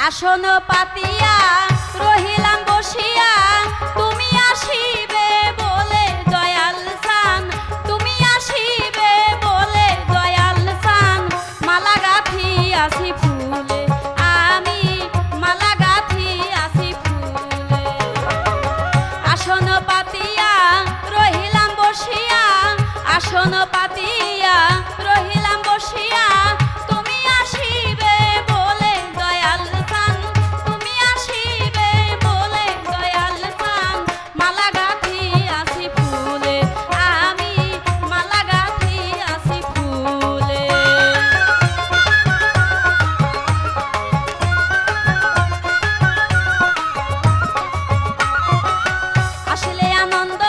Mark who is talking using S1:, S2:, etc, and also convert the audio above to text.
S1: আসন পাতিয়া রহিলাম বসিয়া, তুমি আসিবে বলে দয়াল চান, তুমি আসিবে বলে দয়াল চান। মালা গাঁথিয়াছি ফুলে, আমি মালা গাঁথিয়াছি ফুলে। আসন পাতিয়া রহিলাম বসিয়া, আসন পাতিয়া রহিলাম বসিয়া, তুমি আসিবে বলে দয়াল চান, তুমি আসিবে বলে দয়াল চান। মালা গাঁথিয়াছি ফুলে, আমি মালা গাঁথিয়াছি ফুলে। আসলে আনন্দ